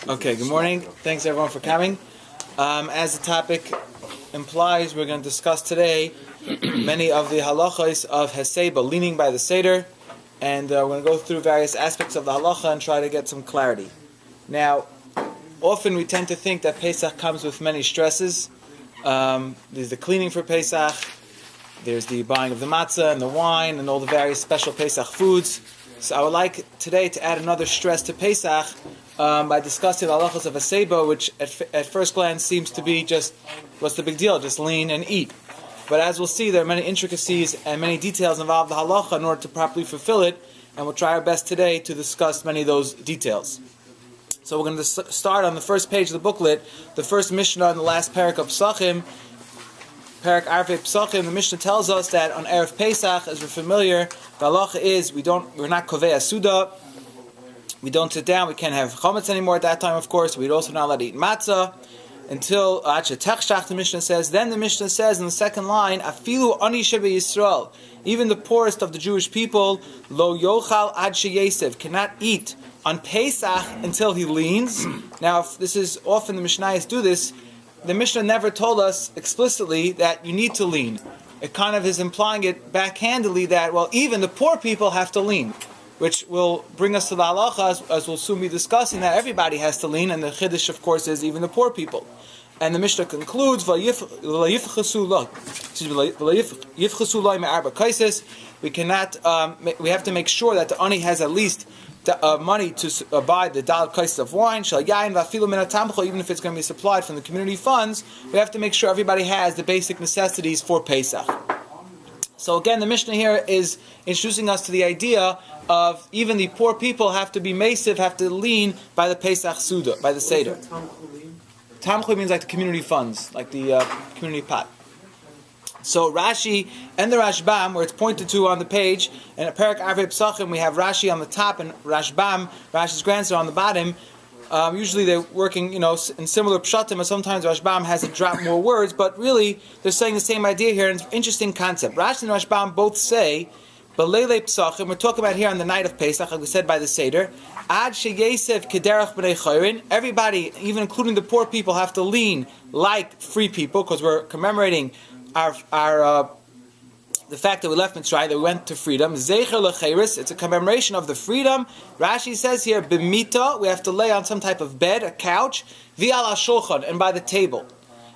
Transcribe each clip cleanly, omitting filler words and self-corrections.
Okay, good morning. Thanks everyone for coming. As the topic implies, we're going to discuss today many of the halachos of Heseba, leaning by the Seder, and we're going to go through various aspects of the halacha and try to get some clarity. Now, often we tend to think that Pesach comes with many stresses. There's the cleaning for Pesach, there's the buying of the matzah and the wine and all the various special Pesach foods. So I would like today to add another stress to Pesach by discussing the halachos of Heseba, which at first glance seems to be just, what's the big deal? Just lean and eat. But as we'll see, there are many intricacies and many details involved in the halacha in order to properly fulfill it, and we'll try our best today to discuss many of those details. So we're going to start on the first page of the booklet, the first Mishnah in the last parak of Psachim, Parak Arvei Psachim. The Mishnah tells us that on Erev Pesach, as we're familiar, the halacha is we're not kovei suda. We don't sit down. We can't have chametz anymore at that time, of course. We'd also not allowed to eat matzah until Tech the Mishnah says. Then the Mishnah says in the second line, Afilu ani shebe Yisrael, even the poorest of the Jewish people, lo yochal ad sheyesev, cannot eat on Pesach until he leans. Now, if this is often the Mishnayos do this. The Mishnah never told us explicitly that you need to lean. It kind of is implying it backhandedly that, well, even the poor people have to lean, which will bring us to the halacha, as we'll soon be discussing, that everybody has to lean, and the chiddush, of course, is even the poor people. And the Mishnah concludes, we have to make sure that the ani has at least money to buy the dal kaises of wine, even if it's going to be supplied from the community funds. We have to make sure everybody has the basic necessities for Pesach. So again, the Mishnah here is introducing us to the idea of even the poor people have to be masiv, have to lean by the Pesach Suda, by the Seder. Tamchui means like the community funds, like the community pot. So Rashi and the Rashbam, where it's pointed to on the page, and at Parak Arvei Psachim we have Rashi on the top and Rashbam, Rashi's grandson, on the bottom. Usually they're working, in similar pshatim, and sometimes Rashbam has to drop more words, but really they're saying the same idea here, and it's an interesting concept. Rashi and Rashbam both say, B'leilei Psachim, we're talking about here on the night of Pesach, like we said by the Seder, Ad sheyesev kederach b'nei chayrin, everybody, even including the poor people, have to lean like free people, because we're commemorating our the fact that we left Mitzrayim, that we went to freedom. Zecher lecheres, it's a commemoration of the freedom. Rashi says here, b'mita, we have to lay on some type of bed, a couch, v'al hashulchan, and by the table.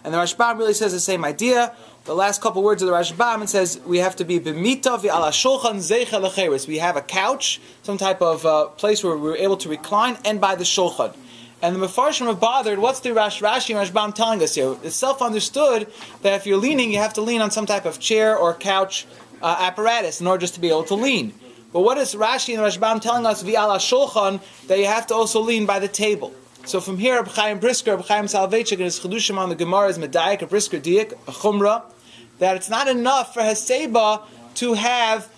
And the Rashbam really says the same idea. The last couple words of the Rashbam, it says we have to be b'mita v'al hashulchan zecher lecheres. We have a couch, some type of place where we're able to recline, and by the shulchan. And the Mefarshim are bothered, what's the Rashi and Rashbam telling us here? It's self-understood that if you're leaning, you have to lean on some type of chair or couch apparatus in order just to be able to lean. But what is Rashi and Rashbam telling us, v'al hashulchan, that you have to also lean by the table? So from here, Reb Chaim Brisker, Reb Chaim Salvechik, in his Chedushim on the Gemara is Medayik, a Brisker Diak, a Chumrah, that it's not enough for Heseba to have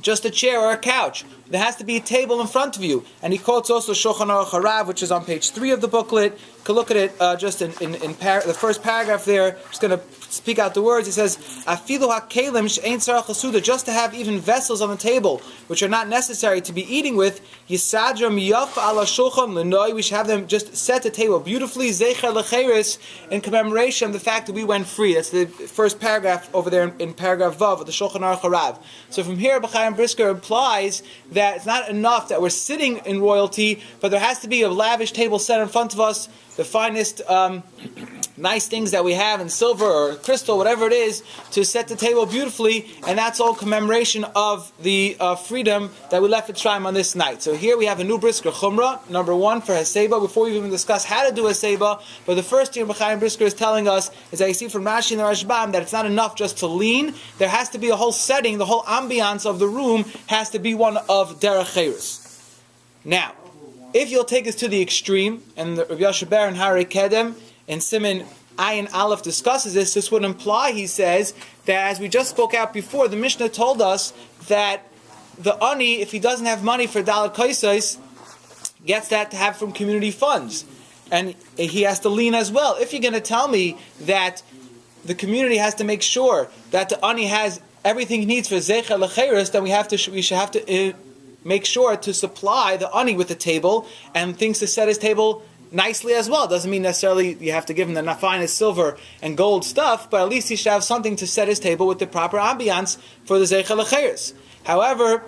just a chair or a couch. There has to be a table in front of you. And he quotes also Shulchan Aruch Harav, which is on page 3 of the booklet. You can look at it just in the first paragraph there. I'm just going to speak out the words. He says, Afilu ha'kelim she'ein tzarach l'suda, just to have even vessels on the table, which are not necessary to be eating with, yisadra miyaf ala shulchan l'noi, we should have them just set the table beautifully, zecher l'cheres, in commemoration of the fact that we went free. That's the first paragraph over there in paragraph Vav of the Shulchan Aruch Harav. So from here, B'chaim Brisker implies that it's not enough that we're sitting in royalty, but there has to be a lavish table set in front of us, the finest nice things that we have in silver or crystal, whatever it is, to set the table beautifully, and that's all commemoration of the freedom that we left Mitzrayim on this night. So here we have a new Brisker Chumrah, number 1 for Heseba, before we even discuss how to do Heseba. But the first thing B'chaim Brisker is telling us is that you see from Rashi and the Rashbam that it's not enough just to lean. There has to be a whole setting, the whole ambiance of the room has to be one of derech cheres. Now, if you'll take us to the extreme, and the Rav Yasher Ber and Harei Kedem in Siman Ayin Aleph discusses this would imply, he says, that as we just spoke out before, the Mishnah told us that the ani, if he doesn't have money for dalet kaisos, gets that to have from community funds. And he has to lean as well. If you're going to tell me that the community has to make sure that the ani has everything he needs for zecher lecheres, then we should have to make sure to supply the ani with the table and things to set his table nicely as well. It doesn't mean necessarily you have to give him the finest silver and gold stuff, but at least he should have something to set his table with the proper ambiance for the Zeicha L'Cheres. However,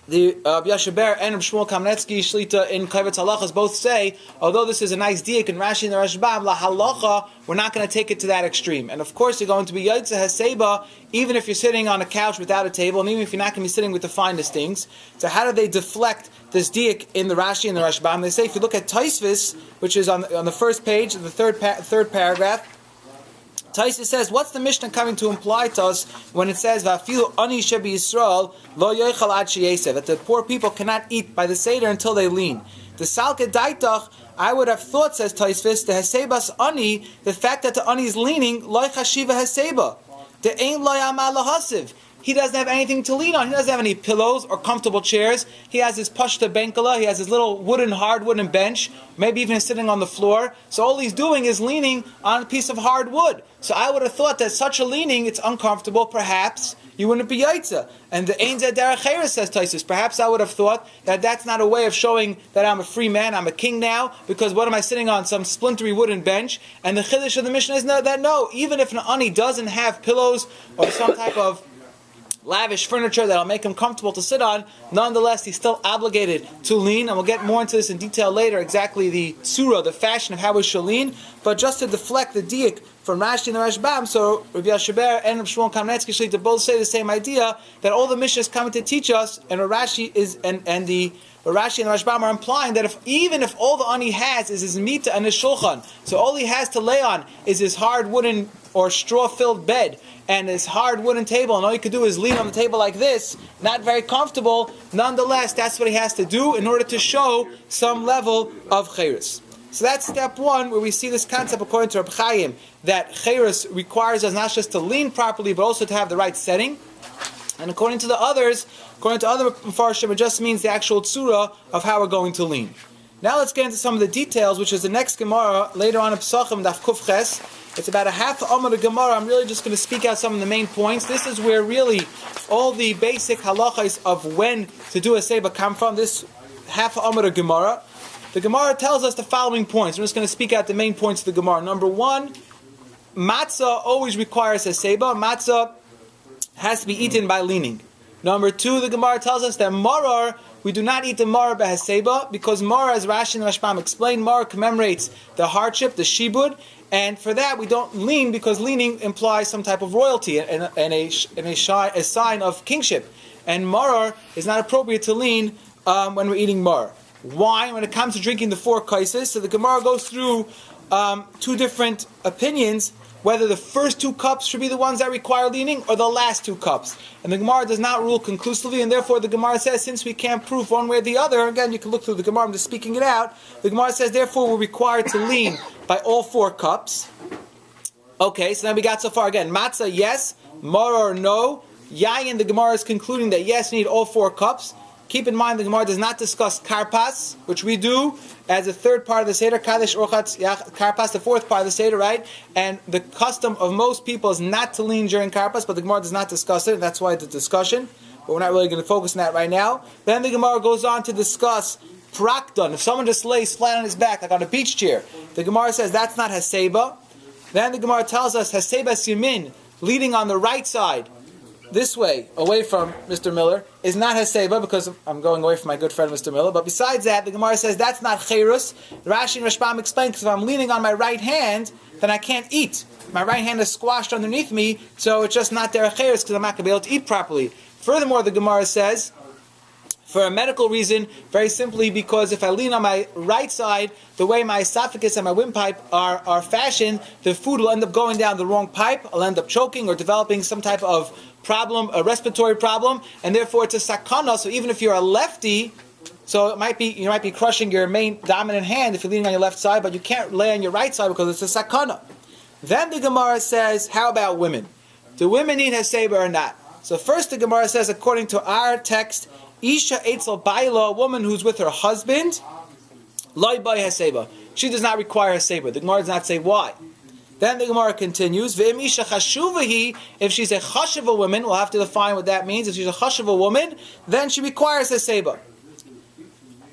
the Yashaber and Shmuel Kamenetsky Shlita in Kaivetz Halachas both say, although this is a nice diak in Rashi and the Rashbam, La Halacha, we're not going to take it to that extreme. And of course, you're going to be Yaitza Haseba, even if you're sitting on a couch without a table, and even if you're not going to be sitting with the finest things. So how do they deflect this diak in the Rashi and the Rashbam? They say, if you look at Taisvis, which is on the first page, the third paragraph, Taisa says, what's the Mishnah coming to imply to us when it says "Va'afilu ani shebi Yisrael lo yochal ad sheyesev," that the poor people cannot eat by the Seder until they lean? The Salke Daitach, I would have thought, says Taisvis, the Hasebas ani, the fact that the ani is leaning, lo chashiva Haseba, the ein lo yamal lahasiv. He doesn't have anything to lean on. He doesn't have any pillows or comfortable chairs. He has his pashta benkala. He has his little hard wooden bench. Maybe even sitting on the floor. So all he's doing is leaning on a piece of hard wood. So I would have thought that such a leaning, it's uncomfortable. Perhaps you wouldn't be yaitza. And the Ein Zeh Derech Eretz, says Taisus. Perhaps I would have thought that that's not a way of showing that I'm a free man, I'm a king now, because what am I sitting on? Some splintery wooden bench. And the chiddush of the Mishnah is no, even if an ani doesn't have pillows or some type of lavish furniture that'll make him comfortable to sit on, nonetheless he's still obligated to lean, and we'll get more into this in detail later, exactly the surah, the fashion of how we should lean. But just to deflect the diak from Rashi and the Rashbam, so Rabbi Yashaber and Rabbi Shmuel Kamenetsky Shlita both say the same idea, that all the Mishnahs coming to teach us, and Rashi is and the Rashi and the Rashbam are implying that even if all the ani has is his mita and his shulchan, so all he has to lay on is his hard wooden or straw-filled bed and his hard wooden table, and all you could do is lean on the table like this, not very comfortable, nonetheless, that's what he has to do in order to show some level of cheres. So that's step one, where we see this concept according to Reb Chaim, that cheres requires us not just to lean properly, but also to have the right setting. And according to other Mepharshim, it just means the actual tzura of how we're going to lean. Now let's get into some of the details, which is the next Gemara, later on in Pesachim, Daf Kuf Ches. It's about a half Amud of Gemara. I'm really just going to speak out some of the main points. This is where really all the basic halachas of when to do a seba come from, this half Amud of Gemara. The Gemara tells us the following points. I'm just going to speak out the main points of the Gemara. Number one, matzah always requires a seba. Matzah has to be eaten by leaning. Number two, the Gemara tells us that marar, we do not eat the marar behaseba, because marar, as Rashi and Rashbam explain, marar commemorates the hardship, the shibud, and for that we don't lean, because leaning implies some type of royalty and a sign of kingship. And marar is not appropriate to lean when we're eating marar. Why? When it comes to drinking the four kaises, so the Gemara goes through two different opinions, whether the first two cups should be the ones that require leaning or the last two cups. And the Gemara does not rule conclusively, and therefore the Gemara says, since we can't prove one way or the other, again, you can look through the Gemara, I'm just speaking it out, the Gemara says, therefore we're required to lean by all four cups. Okay, so then we got so far again, matzah, yes, maror, no, yayin, the Gemara is concluding that yes, you need all four cups. Keep in mind, the Gemara does not discuss karpas, which we do as a third part of the Seder, Kadesh Orchatz Karpas, the fourth part of the Seder, right? And the custom of most people is not to lean during karpas, but the Gemara does not discuss it. That's why it's a discussion, but we're not really going to focus on that right now. Then the Gemara goes on to discuss prakdon. If someone just lays flat on his back, like on a beach chair, the Gemara says that's not haseba. Then the Gemara tells us haseba simin, leaning on the right side, this way, away from Mr. Miller, is not Haseba, because I'm going away from my good friend Mr. Miller. But besides that, the Gemara says that's not Cherus. Rashi and Rashbam explain, because if I'm leaning on my right hand, then I can't eat. My right hand is squashed underneath me, so it's just not there Cherus, because I'm not going to be able to eat properly. Furthermore, the Gemara says, for a medical reason, very simply because if I lean on my right side, the way my esophagus and my windpipe are fashioned, the food will end up going down the wrong pipe, I'll end up choking or developing some type of problem, a respiratory problem, and therefore it's a sakana. So even if you're a lefty, so you might be crushing your main dominant hand if you're leaning on your left side, but you can't lay on your right side because it's a sakana. Then the Gemara says, how about women? Do women need haseba or not? So first the Gemara says, according to our text, Isha Eitzel Baila, a woman who's with her husband, Loi Bai Haseba. She does not require Haseba. The Gemara does not say why. Then the Gemara continues, V'im Isha Chashuvahi, if she's a Chashuva woman, we'll have to define what that means. If she's a Chashuva woman, then she requires Haseba.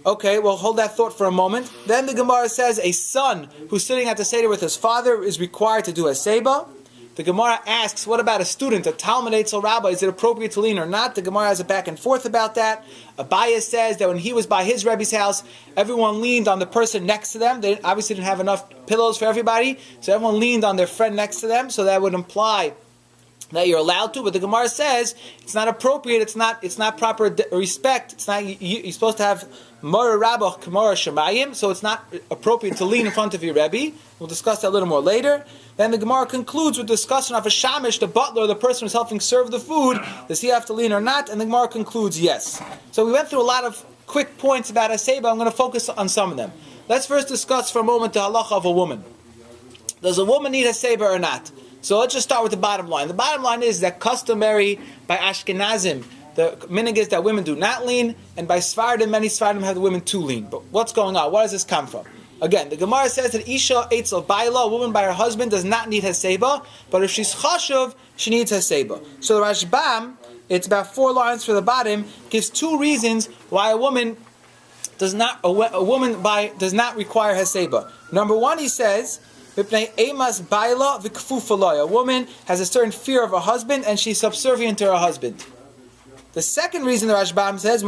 Okay, well, hold that thought for a moment. Then the Gemara says a son who's sitting at the Seder with his father is required to do a Seba. The Gemara asks, what about a student, a Talmud Eitzel Rabbi? Is it appropriate to lean or not? The Gemara has a back and forth about that. Abaya says that when he was by his Rebbe's house, everyone leaned on the person next to them. They obviously didn't have enough pillows for everybody, so everyone leaned on their friend next to them, so that would imply that you're allowed to, but the Gemara says it's not appropriate. It's not proper respect. It's not. You're supposed to have Mora Rabach Kamara Shemayim, so it's not appropriate to lean in front of your Rebbe. We'll discuss that a little more later. Then the Gemara concludes with discussion of a shamish, the butler, the person who's helping serve the food. Does he have to lean or not? And the Gemara concludes yes. So we went through a lot of quick points about a Seba. I'm going to focus on some of them. Let's first discuss for a moment the halacha of a woman. Does a woman need a Seba or not? So let's just start with the bottom line. The bottom line is that customary by Ashkenazim, the minhag is that women do not lean, and by Sfardim, many Sfardim have the women to lean. But what's going on? Where does this come from? Again, the Gemara says that Isha Eitzel Baila, a woman by her husband, does not need Heseba, but if she's Chashuv, she needs Heseba. So the Rashbam, it's about 4 lines for the bottom, gives 2 reasons why a woman does not require Heseba. Number 1, he says, a woman has a certain fear of her husband and she's subservient to her husband. The second reason the Rashbam says,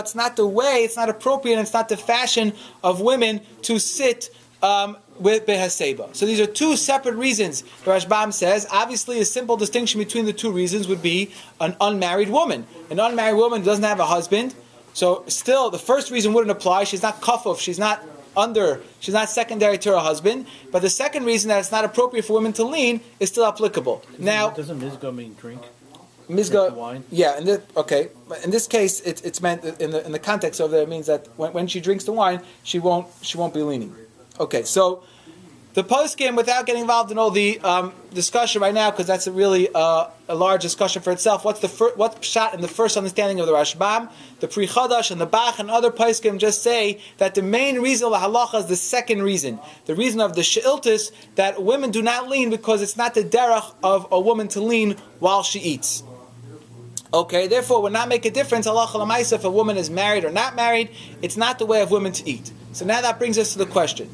it's not the way, it's not appropriate, it's not the fashion of women to sit with Behaseba. So these are 2 separate reasons. The Rashbam says, obviously a simple distinction between the 2 reasons would be an unmarried woman. An unmarried woman who doesn't have a husband, so still, the first reason wouldn't apply. She's not kafuf. She's not secondary to her husband. But the second reason that it's not appropriate for women to lean is still applicable. Now, doesn't mizga mean drink? Mizga, wine. Yeah. In this case, it's meant in the context of it means that when she drinks the wine, she won't be leaning. Okay, so the poskim, without getting involved in all the discussion right now, because that's really a large discussion for itself. What's shot in the first understanding of the Rashbam, the Pri Chadash and the Bach and other poskim just say that the main reason of the halacha is the second reason, the reason of the she'iltis, that women do not lean because it's not the derech of a woman to lean while she eats. Okay, therefore, it would not make a difference halacha l'maisa if a woman is married or not married. It's not the way of women to eat. So now that brings us to the question.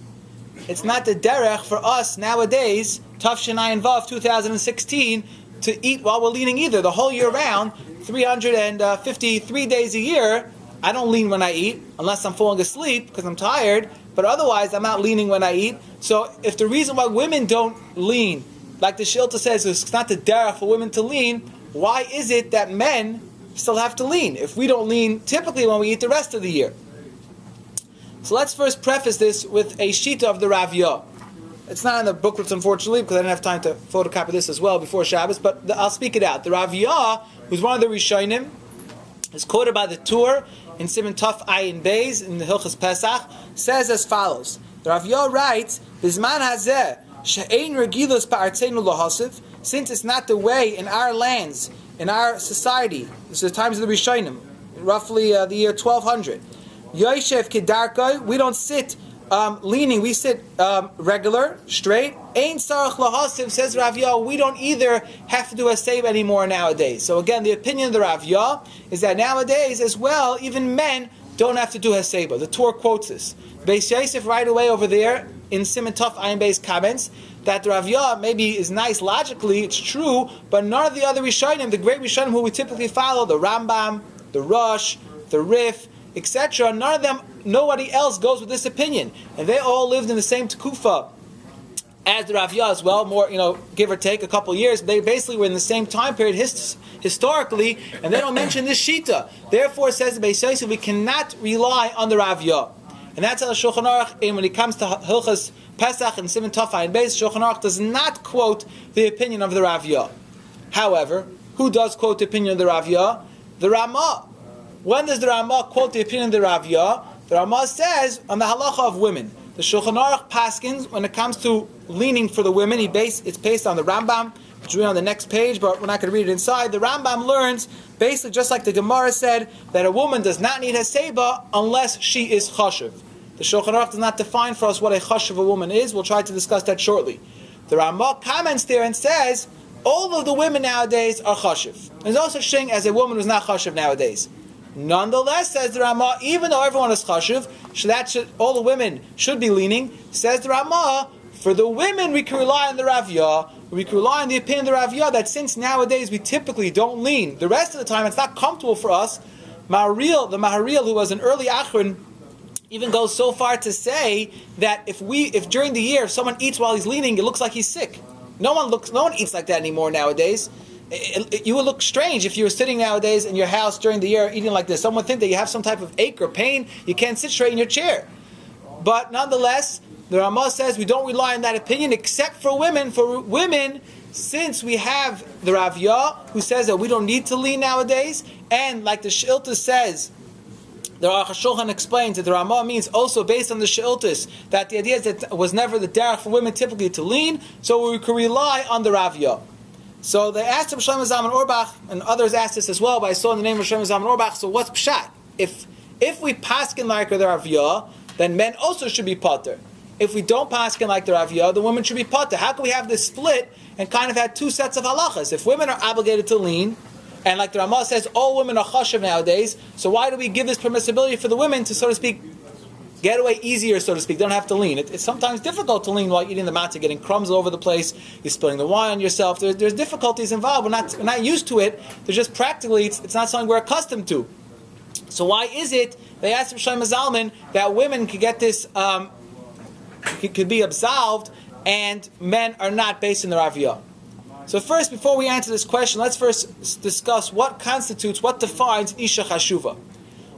It's not the derech for us nowadays, Tafshinai Vav 2016, to eat while we're leaning either. The whole year round, 353 days a year, I don't lean when I eat, unless I'm falling asleep because I'm tired, but otherwise I'm not leaning when I eat. So if the reason why women don't lean, like the Shilta says, it's not the derech for women to lean, why is it that men still have to lean if we don't lean typically when we eat the rest of the year? So let's first preface this with a shita of the Rav Yah. It's not in the booklets, unfortunately, because I didn't have time to photocopy this as well before Shabbos, but I'll speak it out. The Rav Yah, who's one of the Rishonim, is quoted by the Tur in Siman Taf Ayin Beis in the Hilchas Pesach, says as follows. The Rav Yah writes, Bizman hazeh, she'ein regilus ba'artzeinu lohasiv, since it's not the way in our lands, in our society, this is the times of the Rishonim, roughly the year 1200, Yoshev Kedarkai, we don't sit leaning, we sit regular, straight. Ein Sarach Lahasiv, says Rav Yah, we don't either have to do a save anymore nowadays. So again, the opinion of the Rav Yah is that nowadays as well, even men don't have to do Haseba. The Torah quotes this. Beis Yosef right away over there in Siman Tov Ayin Beis comments that the Rav Yah maybe is nice logically, it's true, but none of the other Rishonim, the great Rishonim who we typically follow, the Rambam, the Rosh, the Rif, etc., none of them, nobody else goes with this opinion. And they all lived in the same Tekufa as the Rav Yah as well, more, give or take a couple years. They basically were in the same time period historically, and they don't mention this Shita. Therefore, says the Beis Yosef, we cannot rely on the Rav Yah. And that's how the Shulchan Aruch, when it comes to Hilchas Pesach and Siman Tov Ayin Beis, Shulchan Aruch does not quote the opinion of the Rav Yah. However, who does quote the opinion of the Rav Yah? The Ramah. When does the Ramah quote the opinion of the Rav Yah? The Ramah says on the halacha of women. The Shulchan Aruch paskins, when it comes to leaning for the women, it's based on the Rambam, which we read on the next page, but we're not going to read it inside. The Rambam learns, basically just like the Gemara said, that a woman does not need Haseba unless she is chashuv. The Shulchan Aruch does not define for us what a chashuv a woman is. We'll try to discuss that shortly. The Ramah comments there and says, all of the women nowadays are chashiv. There's no such thing as a woman who's not chashiv nowadays. Nonetheless, says the Ramah, even though everyone is chashiv, all the women should be leaning, says the Ramah, for the women we can rely on the Raviyah, we can rely on the opinion of the Raviyah that since nowadays we typically don't lean, the rest of the time it's not comfortable for us. The Maharil, who was an early Achron, even goes so far to say that if during the year if someone eats while he's leaning, it looks like he's sick. No one eats like that anymore nowadays. You would look strange if you were sitting nowadays in your house during the year eating like this. Someone would think that you have some type of ache or pain. You can't sit straight in your chair. But nonetheless, the Ramah says we don't rely on that opinion except for women. For women, since we have the Raviyah who says that we don't need to lean nowadays, and like the Sheilta says, the Aruch HaShulchan explains that the Ramah means also based on the Sheiltas that the idea is that it was never the derech for women typically to lean, so we can rely on the Raviyah. So they asked Rav Shlomo Zalman Auerbach, and others asked this as well, but I saw in the name of Rav Shlomo Zalman Auerbach, so what's pshat? If we paskin like the Raviyah, then men also should be pater. If we don't paskin like the Raviyah, the women should be pater. How can we have this split and kind of have two sets of halachas? If women are obligated to lean, and like the Ramah says, all women are chashiv nowadays, so why do we give this permissibility for the women to, so to speak, get away easier, so to speak? They don't have to lean. It's sometimes difficult to lean while eating the matzah, getting crumbs all over the place, you're spilling the wine on yourself. There's difficulties involved. We're not used to it. There's just practically, it's not something we're accustomed to. So why is it, they asked Rav Shlomo Zalman, that women could get this, could be absolved, and men are not based in the Raviyah? So first, before we answer this question, let's first discuss what defines Isha Chashuva.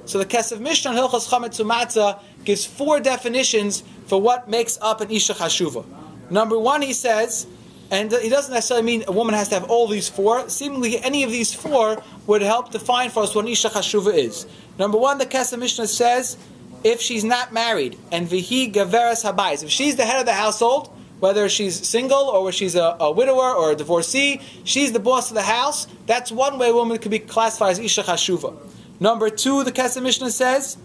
So the Kesef Mishnah on Hilchos Chametz U'Matzah gives 4 definitions for what makes up an Isha Chashuva. Number 1, he says, and he doesn't necessarily mean a woman has to have all these 4. Seemingly any of these 4 would help define for us what an Isha Chashuva is. Number 1, the Kesef Mishnah says, if she's not married, and Vihi Gaveres Habayis, if she's the head of the household, whether she's single or she's a widower or a divorcee, she's the boss of the house. That's one way a woman could be classified as Isha Chashuva. Number 2, the Kesef Mishnah says,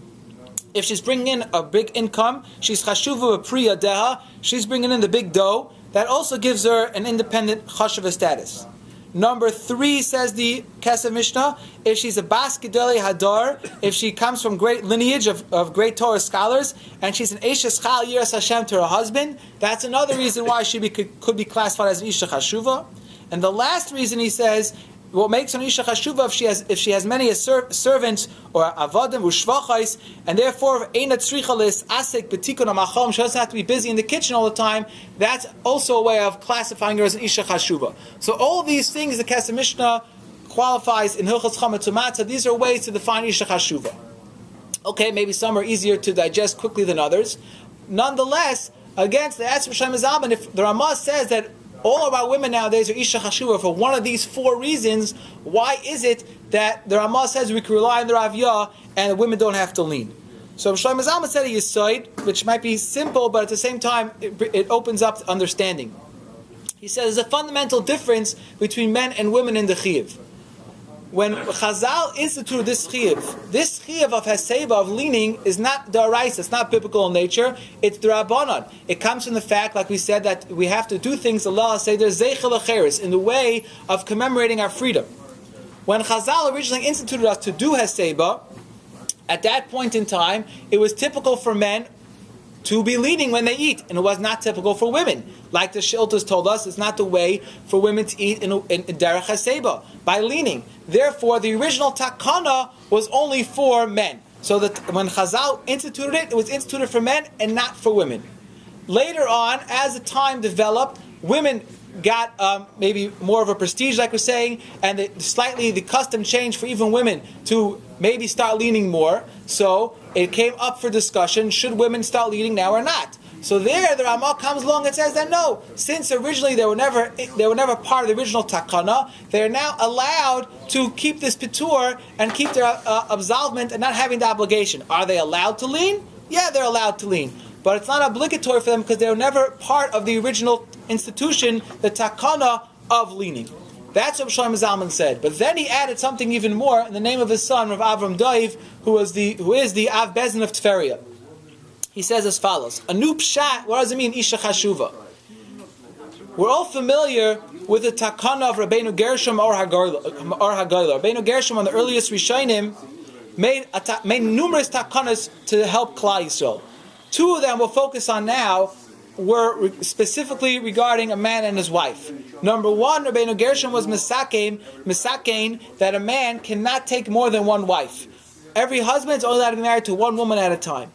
if she's bringing in a big income, she's Chashuva Priya Deha, she's bringing in the big dough, that also gives her an independent Chashuva status. Number 3, says the Kesef Mishnah, if she's a Bas Gedolei Hadar, if she comes from great lineage of great Torah scholars, and she's an Eshes Chal Yiras Hashem to her husband, that's another reason why she could be classified as an Isha Chashuva. And the last reason, he says, what makes an Isha Chashuva if she has many servants or avadim u'shvachais, and therefore eina tzricha lis asik b'tikun ha'machom, she doesn't have to be busy in the kitchen all the time. That's also a way of classifying her as an Isha Chashuva. So all these things the Kesef Mishnah qualifies in Hilchos Chametz U'Matzah. These are ways to define Isha Chashuva. Okay, maybe some are easier to digest quickly than others. Nonetheless, against the Rav Shlomo Zalman, if the Ramah says that all of our women nowadays are Isha Chashuva for one of these 4 reasons, why is it that the Ramah says we can rely on the Raviyah and the women don't have to lean? So Rav Shlomo Zalman said a Yisoid, which might be simple, but at the same time it opens up understanding. He says there's a fundamental difference between men and women in the Chiyuv. When Chazal instituted this chiyuv of Haseba, of leaning, is not da'araisa, it's not biblical in nature, it's d'Rabbanan. It comes from the fact, like we said, that we have to do things, Allah Seder, zeichel acheres, in the way of commemorating our freedom. When Chazal originally instituted us to do Haseba, at that point in time, it was typical for men to be leaning when they eat, and it was not typical for women. Like the Sheiltas told us, it's not the way for women to eat in Derech HaSeba, by leaning. Therefore, the original takana was only for men. So that when Chazal instituted it, it was instituted for men and not for women. Later on, as the time developed, women got maybe more of a prestige, like we're saying, and the custom changed for even women to maybe start leaning more. So it came up for discussion, should women start leaning now or not? So there, the Ramah comes along and says that no, since originally they were never part of the original takana, they are now allowed to keep this pitur and keep their absolvement and not having the obligation. Are they allowed to lean? Yeah, they're allowed to lean. But it's not obligatory for them because they were never part of the original institution, the takana of leaning. That's what Shlomo Zalman said. But then he added something even more in the name of his son, Rav Avram Daiv, who is the Av Bezin of Tveria. He says as follows: a new pshat. What does it mean, Isha Chashuva? We're all familiar with the takana of Rabbeinu Gershom or Hagayla. Rabbeinu Gershom, on the earliest Rishonim, made numerous takanas to help Klal Yisrael. Two of them we'll focus on now were specifically regarding a man and his wife. Number one, Rabbeinu Gershom was misakein, that a man cannot take more than one wife. Every husband is only allowed to be married to one woman at a time.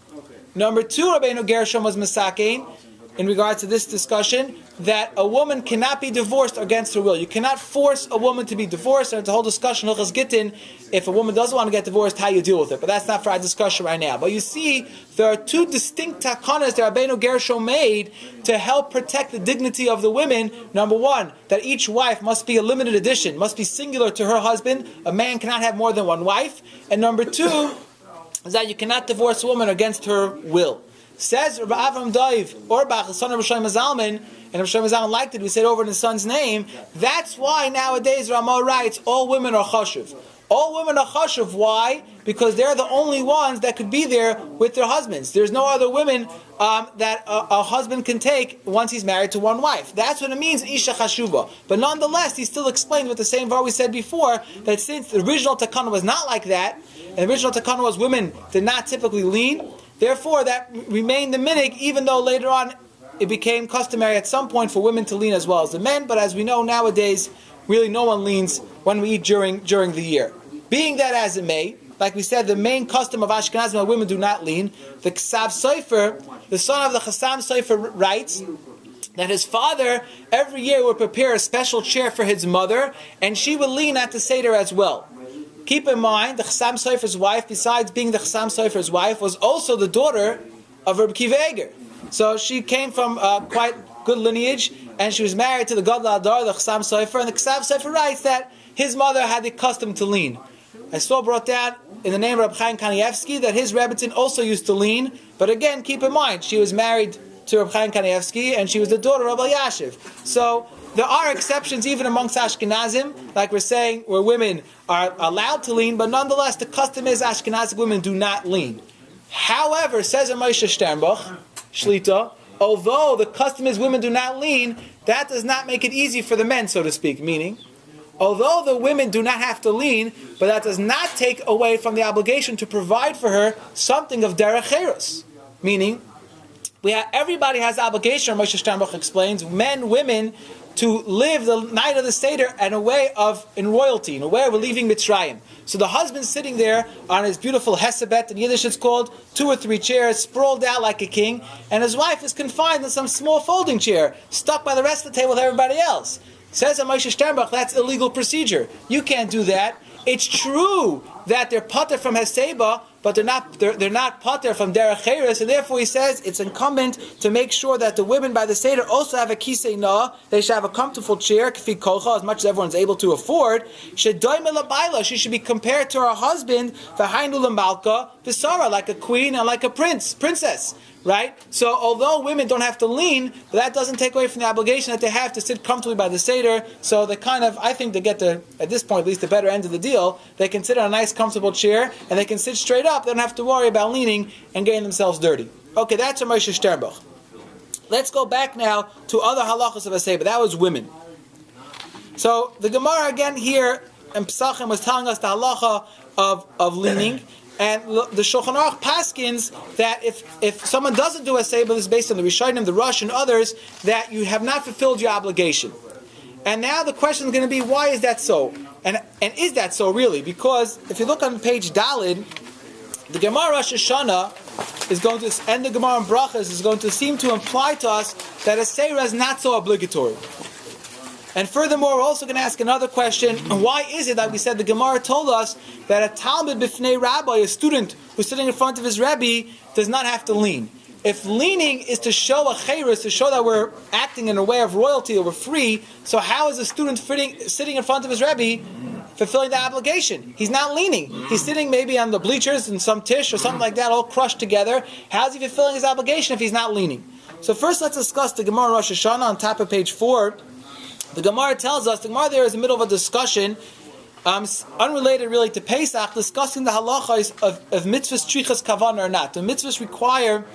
Number two, Rabbeinu Gershom was misakein, in regards to this discussion, that a woman cannot be divorced against her will. You cannot force a woman to be divorced, and it's a whole discussion, Hilchos Gittin, if a woman doesn't want to get divorced, how you deal with it. But that's not for our discussion right now. But you see, there are two distinct takanas that Rabbeinu Gershom made to help protect the dignity of the women. Number one, that each wife must be a limited edition, must be singular to her husband. A man cannot have more than one wife. And number two, is that you cannot divorce a woman against her will. Says Rabbi Avram Daiv Orbach, the son of Rosh Zalman, and Rosh Zalman liked it, we said over in his son's name, that's why nowadays Ramah writes, all women are chashuv. All women are chashuv. Why? Because they're the only ones that could be there with their husbands. There's no other women that a husband can take once he's married to one wife. That's what it means, Isha Chashuva. But nonetheless, he still explained with the same var we said before, that since the original takana was not like that, and the original takana was women did not typically lean, therefore that remained the minhag, even though later on it became customary at some point for women to lean as well as the men. But as we know nowadays, really no one leans when we eat during the year. Being that as it may, like we said, the main custom of Ashkenazim, women do not lean. The Ksav Sofer, the son of the Chassam Sofer, writes that his father every year would prepare a special chair for his mother, and she would lean at the Seder as well. Keep in mind, the Chassam Sofer's wife, besides being the Chassam Sofer's wife, was also the daughter of Rabbi Kiva Eger. So she came from quite good lineage, and she was married to the Gadol Adar, the Chassam Sofer, and the Ksav Sofer writes that his mother had the custom to lean. I saw brought down in the name of Reb Chaim Kanievsky that his Rebbetzin also used to lean, but again, keep in mind, she was married to Reb Chaim Kanievsky, and she was the daughter of Elyashiv. So there are exceptions even amongst Ashkenazim, like we're saying, where women are allowed to lean, but nonetheless, the custom is Ashkenazic women do not lean. However, says Moshe Sternbach, Shlita, although the custom is women do not lean, that does not make it easy for the men, so to speak, meaning, although the women do not have to lean, but that does not take away from the obligation to provide for her something of derech cherus. Meaning, everybody has the obligation, Moshe Sternbach explains, men, women, to live the night of the Seder in royalty, in a way of leaving Mitzrayim. So the husband's sitting there on his beautiful Hesebet, in Yiddish it's called 2 or 3 chairs, sprawled out like a king, and his wife is confined in some small folding chair, stuck by the rest of the table with everybody else. Says Moshe Sternbach, that's illegal procedure. You can't do that. It's true that they're pater from Heseba, but they're not pater from derech cherus, and therefore he says it's incumbent to make sure that the women by the Seder also have a kisei na. They should have a comfortable chair, kfi kolcha, as much as everyone's able to afford. Shedoime labayla, she should be compared to her husband, v'hainu l'malka, v'sara, like a queen and like a princess. Right? So although women don't have to lean, but that doesn't take away from the obligation that they have to sit comfortably by the Seder. So they kind of, I think they get at this point, at least the better end of the deal. They can sit on a nice comfortable chair, and they can sit straight up. They don't have to worry about leaning and getting themselves dirty. Okay, that's a Moshe Sternbach. Let's go back now to other halachas of a Seder. That was women. So the Gemara again here in Pesachim was telling us the halacha of leaning. And the Shulchan Aruch paskins that if someone doesn't do a Seder, this is based on the Rishonim, the Rush, and others, that you have not fulfilled your obligation. And now the question is going to be, why is that so? And is that so really? Because if you look on page Dalid, the Gemara Rosh Hashanah is going to, and the Gemara in Brachas is going to seem to imply to us that a Seder is not so obligatory. And furthermore, we're also going to ask another question. Why is it that we said the Gemara told us that a Talmud b'fnei Rabbi, a student who's sitting in front of his Rebbe, does not have to lean? If leaning is to show a cherus, to show that we're acting in a way of royalty or we're free, so how is a student sitting in front of his Rebbe fulfilling the obligation? He's not leaning. He's sitting maybe on the bleachers in some tish or something like that, all crushed together. How is he fulfilling his obligation if he's not leaning? So first let's discuss the Gemara Rosh Hashanah on top of page 4. The Gemara tells us, the Gemara there is in the middle of a discussion, unrelated really to Pesach, discussing the halachas of mitzvahs trichas kavanah or not. Do mitzvahs require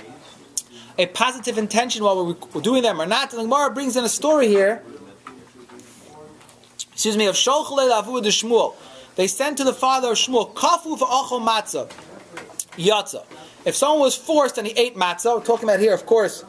a positive intention while we're doing them or not. And the Gemara brings in a story here. Of Sholchalei Lavu de Shmuel. They sent to the father of Shmuel, Kafu v'achol matzah, yatza. If someone was forced and he ate matzah, we're talking about here, of course,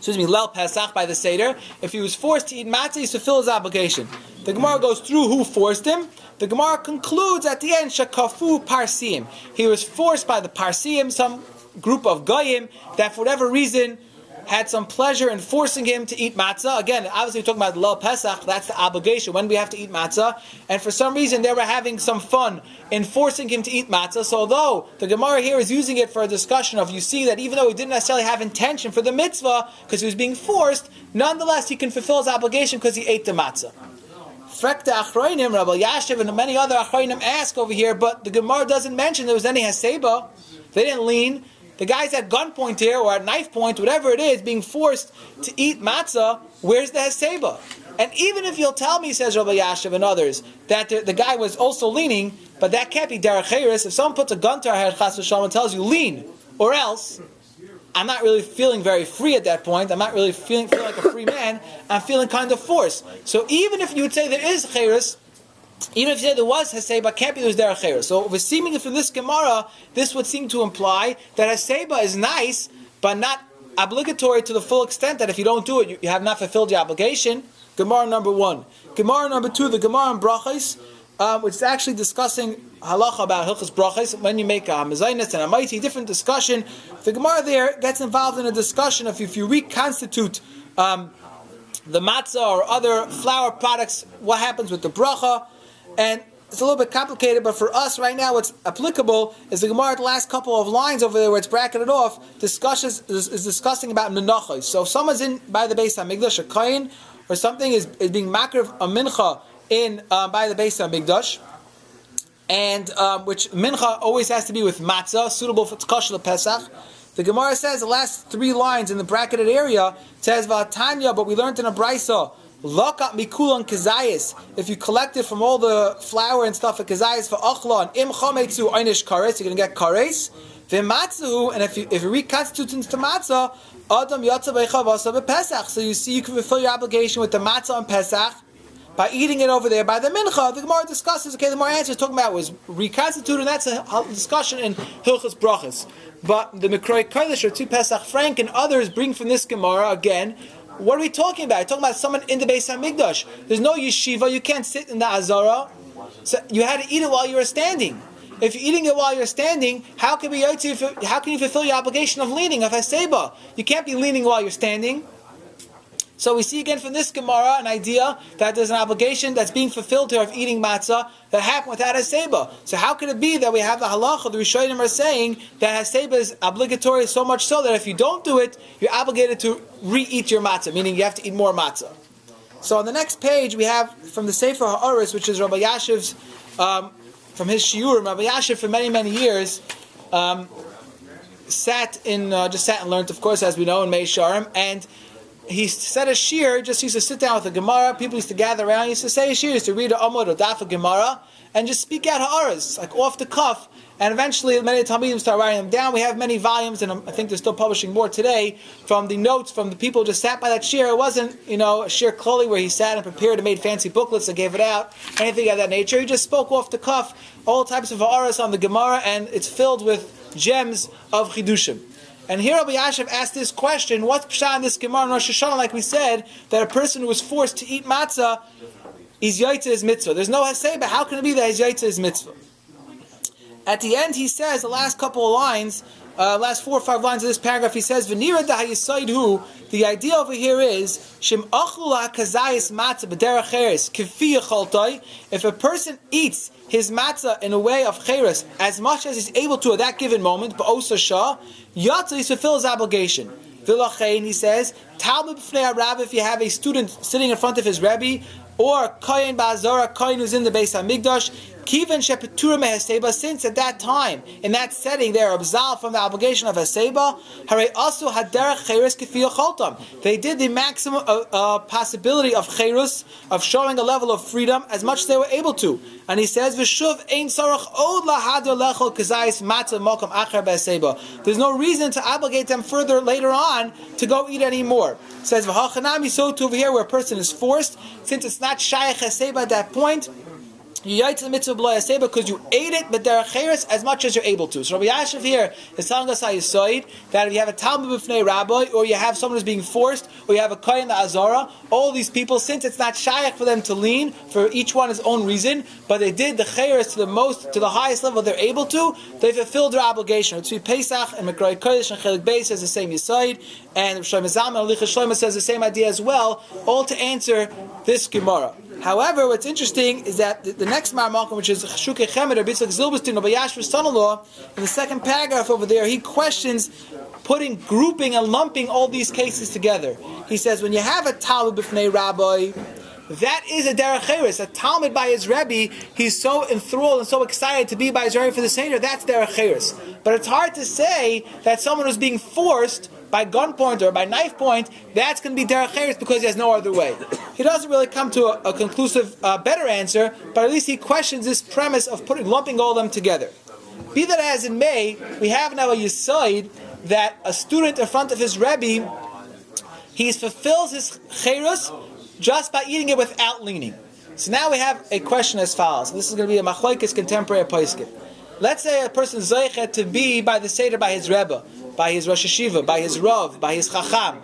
Lel Pesach by the Seder. If he was forced to eat matzah, he's fulfilled his obligation. The Gemara goes through who forced him. The Gemara concludes at the end, Shakafu Parsim. He was forced by the Parsim, some group of Goyim, that for whatever reason had some pleasure in forcing him to eat matzah. Again, obviously we're talking about Lel Pesach, that's the obligation, when we have to eat matzah. And for some reason they were having some fun in forcing him to eat matzah. So although the Gemara here is using it for a discussion of, you see that even though he didn't necessarily have intention for the mitzvah, because he was being forced, nonetheless he can fulfill his obligation because he ate the matzah. Frekta Achroinim, Rabbi Yashiv and many other Achroinim ask over here, but the Gemara doesn't mention there was any Haseba. They didn't lean. The guy's at gunpoint here, or at knife point, whatever it is, being forced to eat matzah. Where's the Haseba? And even if you'll tell me, says Rabbi Yashiv and others, that the guy was also leaning, but that can't be derech cheres. If someone puts a gun to our head, chas v'shalom, and tells you lean, or else, I'm not really feeling very free at that point. I'm not really feeling like a free man. I'm feeling kind of forced. So even if you would say there is cheres, even if you say there was Haseba, can't be there was derech cheres. So we're seeming from this Gemara, this would seem to imply that Haseba is nice, but not obligatory to the full extent that if you don't do it, you have not fulfilled your obligation. Gemara number 1. Gemara number 2, the Gemara in Brachos, which is actually discussing halacha about hilchos brachos, when you make a mezainis and a mighty, different discussion. The Gemara there gets involved in a discussion of if you reconstitute the matzah or other flour products, what happens with the bracha. And it's a little bit complicated, but for us right now what's applicable is the Gemara, the last couple of lines over there where it's bracketed off, is discussing about menachos. So if someone's in by the Beis HaMikdash, a kohen, or something is being makriv a mincha in by the Beis HaMikdash, and which mincha always has to be with matzah, suitable for tzkashel Pesach. The Gemara says the last 3 lines in the bracketed area says V'atanya, but we learned in a brisa, Lakat mikulan kazayis. If you collect it from all the flour and stuff at kazayis for achlan, im chametzu einish kares, you're going to get kares. V'matzu, and if you reconstitute into matzah, adam yatza beicha v'asa b'pesach. So you see, you can fulfill your obligation with the matzah on Pesach by eating it over there by the mincha. The Gemara discusses. Okay, the Gemara answer is talking about was reconstituted, and that's a discussion in Hilchos Brachos. But the Mikroi Kodesh or Tu Pesach Frank and others bring from this Gemara again. What are we talking about? We're talking about someone in the Beis HaMikdash. There's no yeshiva. You can't sit in the Azara. So you had to eat it while you were standing. If you're eating it while you're standing, how can you fulfill your obligation of leaning, of Haseba? You can't be leaning while you're standing. So we see again from this Gemara an idea that there's an obligation that's being fulfilled here of eating matzah that happened without Haseba. So how could it be that we have the halacha, the Rishonim are saying that Haseba is obligatory so much so that if you don't do it, you're obligated to re-eat your matzah, meaning you have to eat more matzah. So on the next page we have from the Sefer HaOros, which is Rabbi Yashiv's, from his shiurim, Rabbi Yashiv for many, many years sat and learned, of course, as we know, in Mei Sharim, and he said a shir, just used to sit down with a Gemara, people used to gather around, he used to say a shir, he used to read a Amud or Daf of Gemara, and just speak out ha'aras, like off the cuff, and eventually many Talmidim start writing them down. We have many volumes, and I think they're still publishing more today, from the notes from the people who just sat by that shir. It wasn't, a shir kloli where he sat and prepared and made fancy booklets and gave it out, anything of that nature. He just spoke off the cuff, all types of ha'aras on the Gemara, and it's filled with gems of chidushim. And here Rabbi Yashiv asked this question, what's pshat in this Gemara in Rosh Hashanah, like we said, that a person who was forced to eat matzah is yaitza his mitzvah. There's no hasei, but how can it be that his yaitza is mitzvah? At the end he says, the last couple of lines, last 4 or 5 lines of this paragraph, he says, V'nira dahayisaydhu, the idea over here is, Shem achlu ha'kazayis matzah b'derech cheres, kifi yachaltai, if a person eats his matzah in a way of cheres, as much as he's able to at that given moment, ba'osa shah, yatza, he fulfills his obligation. V'lachein, he says, Talmud b'fnei ha'rabbi, if you have a student sitting in front of his Rebbe, or kohen ba'azara, kohen who's in the Beis HaMikdash, Kivan shepetura mehaseba, since at that time, in that setting, they are absolved from the obligation of haseba. Hare asu haderech cheirus k'fi yacholtam. They did the maximum possibility of cheirus, of showing a level of freedom as much as they were able to. And he says, "V'shuv ein sarach od lahader lechol kazayis matzah mokum acher b'haseba." There's no reason to obligate them further later on to go eat anymore. It says v'hachanami, so too over here where a person is forced, since it's not shayach haseba at that point. You yaitz the mitzvah b'lo haseba because you ate it, but there are cheres as much as you're able to. So Rabbi Yashiv here is telling us how you say that if you have a talmud b'fnei rabbi, or you have someone who's being forced, or you have a kohen the azara, all these people, since it's not shayach for them to lean, for each one his own reason, but they did the cheres to the highest level they're able to, they fulfilled their obligation. Tzvi Pesach and Mekroi Kodesh and Chelik Beis says the same yisaid, and Shlomo Zalman and Alicha Shlomo says the same idea as well, all to answer this Gemara. However, what's interesting is that the next Marmalkum, which is Shukei Chemed, Rabbi Yitzchak Zilberstein, Rabbi Yashiv's son-in-law, in the second paragraph over there, he questions grouping and lumping all these cases together. He says, when you have a Talmud b'fnei Rabbi, that is a derech cheres. A Talmud by his Rebbe, he's so enthralled and so excited to be by his Rebbe for the Seder, that's derech cheres. But it's hard to say that someone who's being forced by gunpoint or by knife point, that's going to be derech cheres because he has no other way. He doesn't really come to a conclusive, better answer, but at least he questions this premise of lumping all of them together. Be that as it may, we have now a yisaid that a student in front of his Rebbe, he fulfills his cheres just by eating it without leaning. So now we have a question as follows. This is going to be a machlokes contemporary poskim. Let's say a person is zeichet to be by the Seder by his Rebbe, by his Rosh Hashiva, by his Rav, by his Chacham.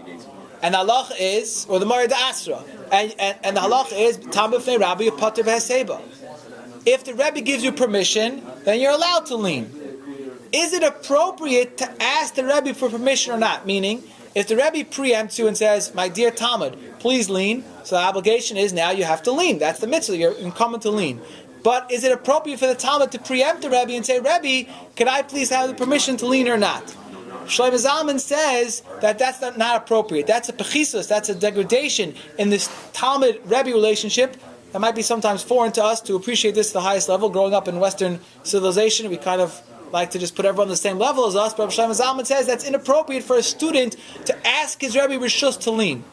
And the halach is, or the Morid Asra, and the halach is, Talmud b'fnei Rabbi Potter v'haseba. If the Rebbe gives you permission, then you're allowed to lean. Is it appropriate to ask the Rebbe for permission or not? Meaning, if the Rebbe preempts you and says, my dear Talmud, please lean, so the obligation is now you have to lean. That's the mitzvah, you're incumbent to lean. But is it appropriate for the Talmud to preempt the Rebbe and say, Rebbe, could I please have the permission to lean or not? Shlomo Zalman says that that's not appropriate. That's a pechisus, that's a degradation in this Talmud-Rebbe relationship that might be sometimes foreign to us to appreciate this at the highest level. Growing up in Western civilization, we kind of like to just put everyone on the same level as us, but Shlomo Zalman says that's inappropriate for a student to ask his Rebbe Rishus to lean.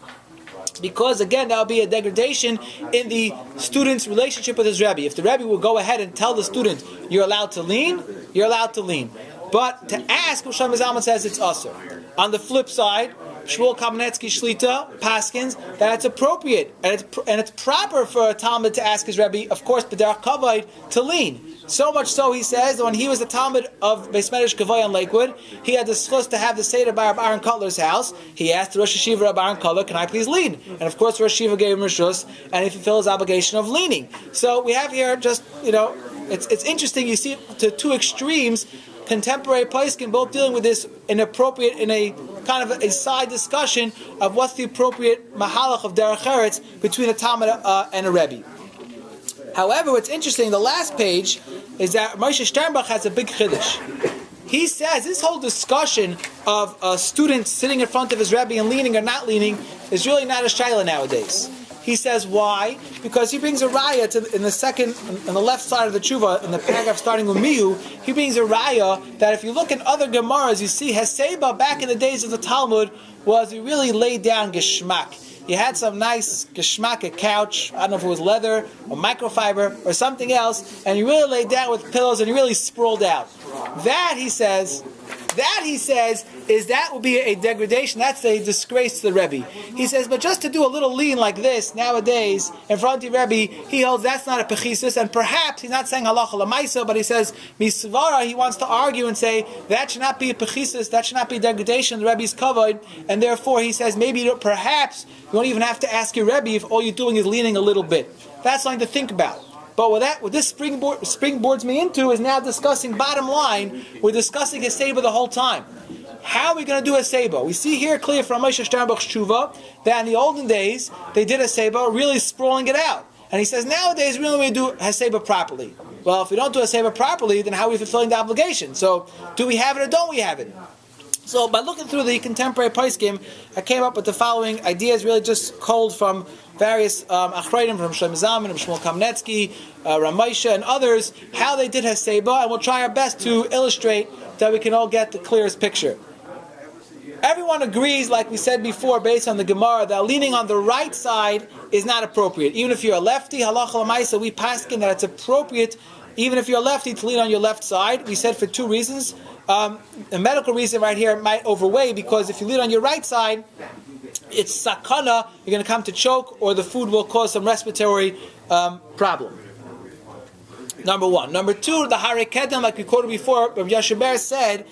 Because again, that would be a degradation in the student's relationship with his Rebbe. If the Rebbe will go ahead and tell the student, you're allowed to lean, you're allowed to lean. But to ask, Shlomo Zalman says it's usher. On the flip side, Shmuel Kamenetsky Shlita paskins that it's appropriate and it's proper for a Talmud to ask his Rebbe, of course, b'derech kavod, to lean. So much so, he says, that when he was the Talmud of Beis Medrash Kavoy on Lakewood, he had discussed to have the Seder by Rabbi Aaron Cutler's house. He asked the Rosh Hashiva Rabbi Aaron Cutler, can I please lean? And of course, Rosh Hashiva gave him Rishus, and he fulfilled his obligation of leaning. So we have here just, it's interesting, you see to two extremes, contemporary poskim both dealing with this inappropriate, in a kind of a side discussion of what's the appropriate mahalach of derech eretz between a Talmud and a Rebbe. However, what's interesting, the last page, is that Moshe Sternbach has a big chiddush. He says this whole discussion of a student sitting in front of his Rebbe and leaning or not leaning is really not a shayla nowadays. He says why? Because he brings a raya in the left side of the tshuva, in the paragraph starting with mihu, he brings a raya that if you look at other gemaras, you see Heseba back in the days of the Talmud was you really laid down geschmack. You had some nice geschmack, a couch, I don't know if it was leather or microfiber or something else, and you really laid down with pillows and you really sprawled out. That, he says, is that would be a degradation. That's a disgrace to the Rebbe. He says, but just to do a little lean like this nowadays in front of the Rebbe, he holds that's not a pechisus, and perhaps he's not saying halacha lamaisa, but he says misvara. He wants to argue and say that should not be a pechisus, that should not be a degradation of the Rebbe's kavod, and therefore he says maybe perhaps you don't even have to ask your Rebbe if all you're doing is leaning a little bit. That's something to think about. But what this springboards me into is now discussing, bottom line, we're discussing Heseba the whole time. How are we going to do Heseba? We see here clear from Moshe Sternbach's tshuva that in the olden days, they did Heseba really sprawling it out. And he says nowadays we only do Heseba properly. Well, if we don't do Heseba properly, then how are we fulfilling the obligation? So, do we have it or don't we have it? So by looking through the contemporary poskim, I came up with the following ideas, really just culled from various achrayim, from Shlomo Zalman, from Shmuel Kamnetsky, Ramesha, and others, how they did Haseba, and we'll try our best to illustrate that we can all get the clearest picture. Everyone agrees, like we said before, based on the Gemara, that leaning on the right side is not appropriate. Even if you're a lefty, halacha l'maisa, we paskin that it's appropriate, even if you're a lefty, to lean on your left side. We said for two reasons. A medical reason right here might overweigh, because if you lean on your right side, it's sakana, you're going to come to choke, or the food will cause some respiratory problem. Number one. Number two, the Harekedem, like we quoted before, Rabbi Yashaber said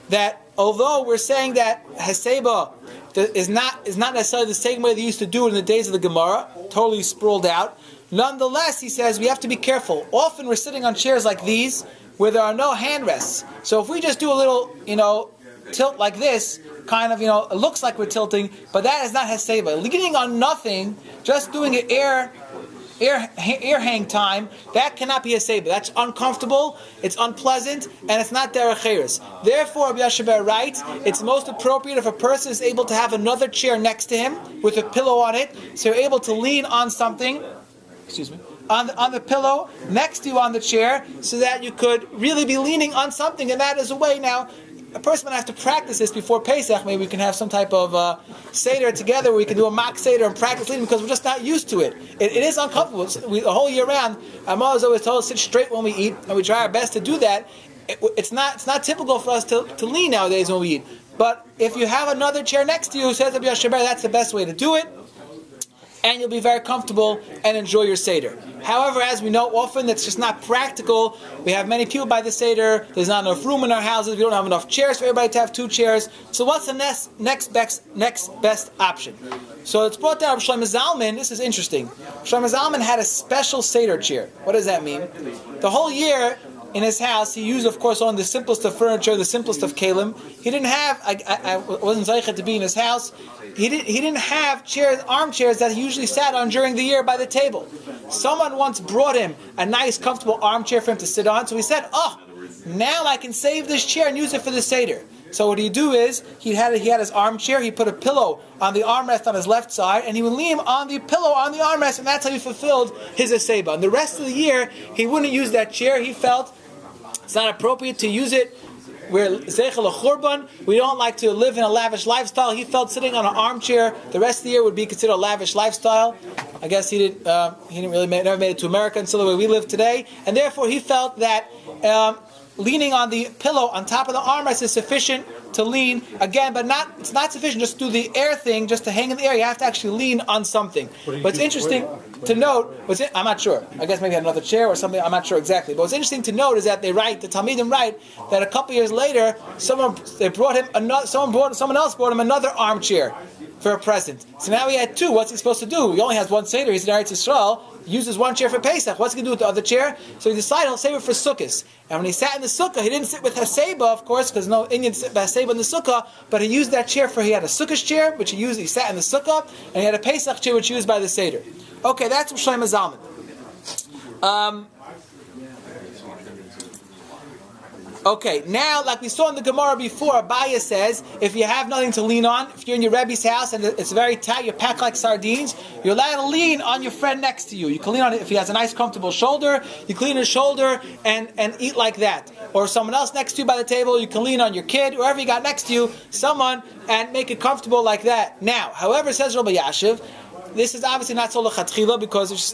that although we're saying that Haseba is not necessarily the same way they used to do it in the days of the Gemara, totally sprawled out, nonetheless, he says we have to be careful. Often we're sitting on chairs like these where there are no hand rests. So if we just do a little, tilt like this, kind of, it looks like we're tilting, but that is not Haseba. Leaning on nothing, just doing it air hang time, that cannot be Haseba. That's uncomfortable, it's unpleasant, and it's not derech eretz. Therefore, Rabbi Yashaber writes, it's most appropriate if a person is able to have another chair next to him with a pillow on it, so you're able to lean on something, on the pillow next to you on the chair, so that you could really be leaning on something, and that is a way. Now, a person might have to practice this before Pesach. Maybe we can have some type of Seder together where we can do a mock Seder and practice leaning, because we're just not used to it. It is uncomfortable. The whole year round, our mother is always told us to sit straight when we eat, and we try our best to do that. It's not typical for us to lean nowadays when we eat. But if you have another chair next to you, says Rabbi Yashaber, that's the best way to do it, and you'll be very comfortable and enjoy your Seder. However, as we know, often that's just not practical. We have many people by the Seder. There's not enough room in our houses. We don't have enough chairs for everybody to have two chairs. So what's the next best option? So it's brought down Shlomo Zalman. This is interesting. Shlomo Zalman had a special Seder chair. What does that mean? The whole year in his house, he used, of course, on the simplest of furniture, the simplest of kalim. He didn't have, I wasn't zeichet to be in his house. He didn't have armchairs that he usually sat on during the year by the table. Someone once brought him a nice, comfortable armchair for him to sit on. So he said, now I can save this chair and use it for the Seder. So what he'd do is, he had his armchair, he put a pillow on the armrest on his left side, and he would lean on the pillow on the armrest, and that's how he fulfilled his Haseba. And the rest of the year, he wouldn't use that chair. He felt it's not appropriate to use it. We're zeichel churban. We don't like to live in a lavish lifestyle. He felt sitting on an armchair the rest of the year would be considered a lavish lifestyle. I guess he never made it to America until the way we live today, and therefore he felt that leaning on the pillow on top of the armrest is sufficient to lean again, but it's not sufficient just to do the air thing, just to hang in the air. You have to actually lean on something. But it's interesting to note. I'm not sure. I guess maybe another chair or something. I'm not sure exactly. But what's interesting to note is that the Talmidim write that a couple years later, someone else brought him another armchair for a present. So now he had two. What's he supposed to do? He only has one Seder. He's in Eretz Yisrael. He uses one chair for Pesach. What's he going to do with the other chair? So he decided he'll save it for Sukkot. And when he sat in the Sukkah, he didn't sit with Haseba, of course, because no Indians sit with Haseba in the Sukkah, but he used that chair he had a Sukkot chair, which he sat in the Sukkah, and he had a Pesach chair, which he used by the Seder. Okay, that's Shlomo Zalman. Okay, now, like we saw in the Gemara before, Abaya says, if you have nothing to lean on, if you're in your Rebbe's house and it's very tight, you're packed like sardines, you're allowed to lean on your friend next to you. You can lean on it if he has a nice, comfortable shoulder, you can lean on his shoulder and eat like that. Or someone else next to you by the table, you can lean on your kid, whoever you got next to you, someone, and make it comfortable like that. Now, however, says Rabbi Yashiv, this is obviously not so lechatchila, because it's,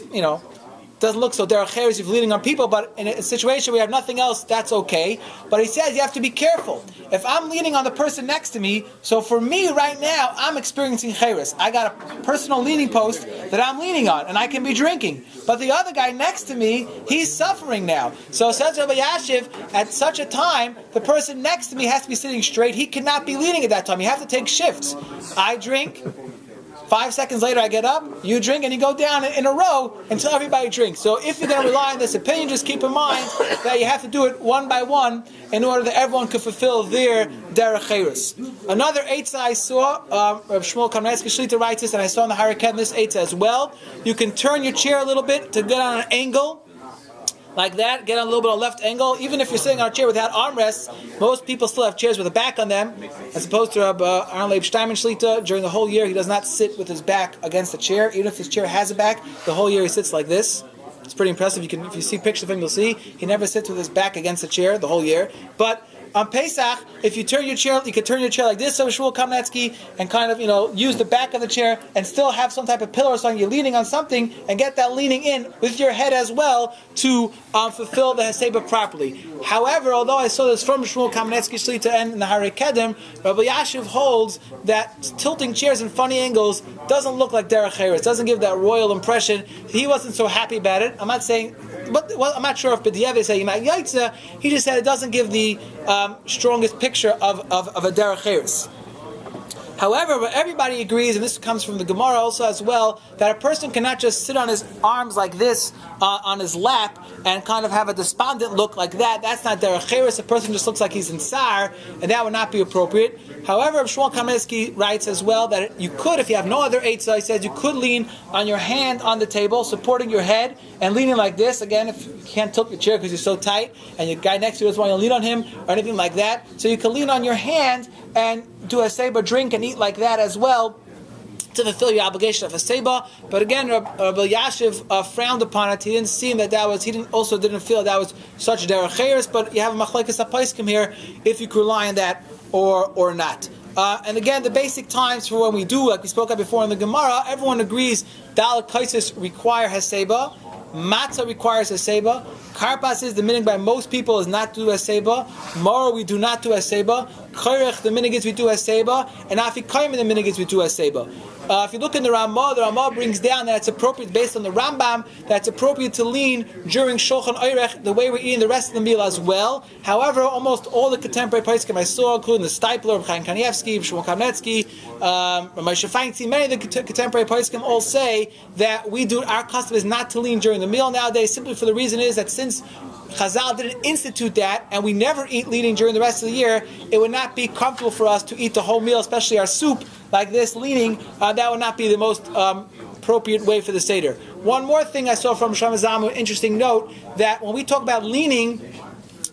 doesn't look so derech eretz if leaning on people, but in a situation where you have nothing else, that's okay. But he says you have to be careful. If I'm leaning on the person next to me, so for me right now, I'm experiencing cheres. I got a personal leaning post that I'm leaning on, and I can be drinking. But the other guy next to me, he's suffering now. So says Rabbi Yashiv, at such a time, the person next to me has to be sitting straight. He cannot be leaning at that time. You have to take shifts. I drink. 5 seconds later, I get up, you drink, and you go down in a row until everybody drinks. So if you're going to rely on this opinion, just keep in mind that you have to do it one by one in order that everyone can fulfill their derech eretz. Another eitzah I saw, Rav Shmuel Kamnetsky Shlita writes this, and I saw in the Harakat this eitzah as well. You can turn your chair a little bit to get on an angle. like that, get on a little bit of left angle. Even if you're sitting on a chair without armrests, most people still have chairs with a back on them, as opposed to Aaron Leib Steinman Shlita. During the whole year, he does not sit with his back against the chair. Even if his chair has a back, the whole year he sits like this. It's pretty impressive. If you see pictures of him, you'll see he never sits with his back against the chair the whole year. But on Pesach, if you turn your chair, you could turn your chair like this, so Shmuel Kamnetsky, and kind of, use the back of the chair and still have some type of pillow or something. You're leaning on something and get that leaning in with your head as well to fulfill the Haseba properly. However, although I saw this from Shmuel Kamnetsky Shlita and the Harei Kedem, Rabbi Yashiv holds that tilting chairs in funny angles doesn't look like Derech Eretz, doesn't give that royal impression. He wasn't so happy about it. I'm not saying, I'm not sure if B'diavad say Yimat Yaitza. He just said it doesn't give the strongest picture of a Derech Eretz. However, everybody agrees, and this comes from the Gemara also as well, that a person cannot just sit on his arms like this, on his lap, and kind of have a despondent look like that. That's not derech eretz. A person just looks like he's in tsar, and that would not be appropriate. However, Shmuel Kamensky writes as well that you could, if you have no other eitzah, he says you could lean on your hand on the table, supporting your head, and leaning like this. Again, if you can't tilt your chair because you're so tight, and your guy next to you doesn't want you to lean on him, or anything like that. So you can lean on your hand, and do a seba, drink and eat like that as well to fulfill your obligation of a seba. But again, Rabbi Yashiv frowned upon it. He didn't seem that was. He didn't feel that was such derech eretz. But you have a machlekes hapaiskim here if you could rely on that or not. And again, the basic times for when we do, like we spoke about before in the Gemara, everyone agrees Dalet Kaisis require Haseba. Matzah requires Haseba. Karpas is the minig by most people is not to do Haseba. Mora we do not do Haseba. Chayrech the minig is we do Haseba. And Afikaim the minig is we do Haseba. If you look in the Ramah brings down that it's appropriate based on the Rambam that it's appropriate to lean during Shulchan Aruch the way we're eating the rest of the meal as well. However, almost all the contemporary poskim I saw, including the Stipler, Chaim Kanievsky, Shmuel Kamnetsky, Moshe Feinstein, many of the contemporary poskim all say that our custom is not to lean during the meal nowadays, simply for the reason is that since Chazal didn't institute that, and we never eat leaning during the rest of the year, it would not be comfortable for us to eat the whole meal, especially our soup, like this, leaning. That would not be the most appropriate way for the Seder. One more thing I saw from Shamazamu, an interesting note, that when we talk about leaning,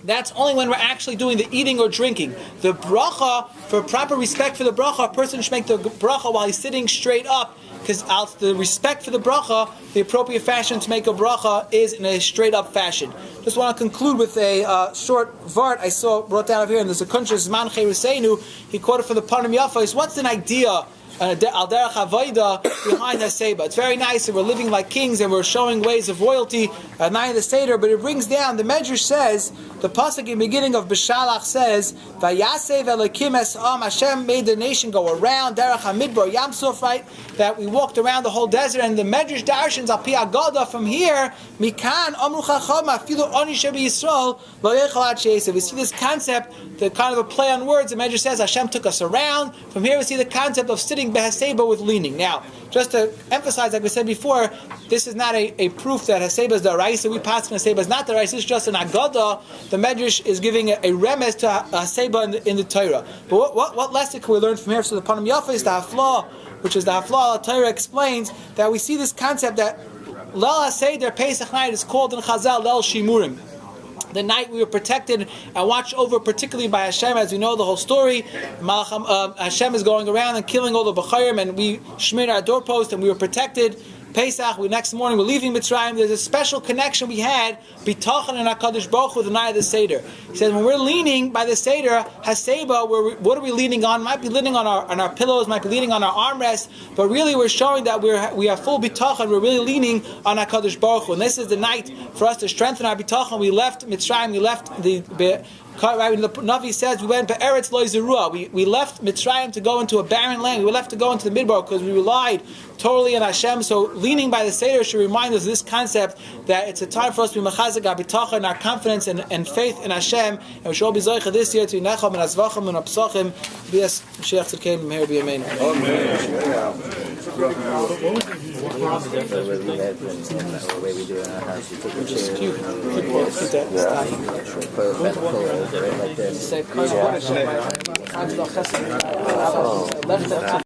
that's only when we're actually doing the eating or drinking. The bracha, for proper respect for the bracha, a person should make the bracha while he's sitting straight up, because out the respect for the bracha, the appropriate fashion to make a bracha is in a straight up fashion. Just want to conclude with a short vart I saw brought down over here, and there's a Kuntres Zman Cheruseinu. He quoted from the Panim Yafos. What's an idea? Al derech avoda behind Haseba. It's very nice that we're living like kings and we're showing ways of royalty at night of the Seder, but it brings down, the Medrash says, the pasuk in the beginning of B'Shalach says, Vayasev Elokim Es'am, Hashem made the nation go around, derech HaMidbar Yam Suf, right? That we walked around the whole desert, and the Medrash Darshans, Al Pi Agada, from here, Mikan Amru Chacham, Afilu Oni Shebi Yisrael, Lo Yechal Ad She'esav. We see this concept, the kind of a play on words, the Medrash says, Hashem took us around. From here we see the concept of sitting Haseba with leaning. Now, just to emphasize, like we said before, this is not a proof that Haseba is the Raisa. We pass Haseba is not the Raisa. It's just an Agada. The Medrash is giving a remes to Haseba in the Torah. But what lesson can we learn from here? So the Panim Yafos, the Haflah, which is the Haflah, the Torah explains that we see this concept that Leil HaSeder Pesach night is called in Chazal Leil Shimurim. The night we were protected and watched over, particularly by Hashem, as we know the whole story. Hashem is going around and killing all the B'chayim, and we shmired our doorpost and we were protected. Pesach, next morning we're leaving Mitzrayim. There's a special connection we had, Bitachon and HaKadosh Baruch Hu, the night of the Seder. He says when we're leaning by the Seder, Haseba, what are we leaning on? Might be leaning on our pillows, might be leaning on our armrests, but really we're showing that we have full Bitachon, we're really leaning on HaKadosh Baruch Hu. And this is the night for us to strengthen our Bitachon. We left Mitzrayim, we left right when the Navi says we went Be'eretz Lo Zerua, we left Mitzrayim to go into a barren land. We left to go into the Midbar because we relied totally on Hashem. So leaning by the Seder should remind us of this concept that it's a time for us to be mechazik our bitachon, our confidence and faith in Hashem, and we should all be zoicha this year to Necham and Azvachim and Apsachim. B'yas Mashiach Tzidkeinu Meher B'Yameinu. Amen.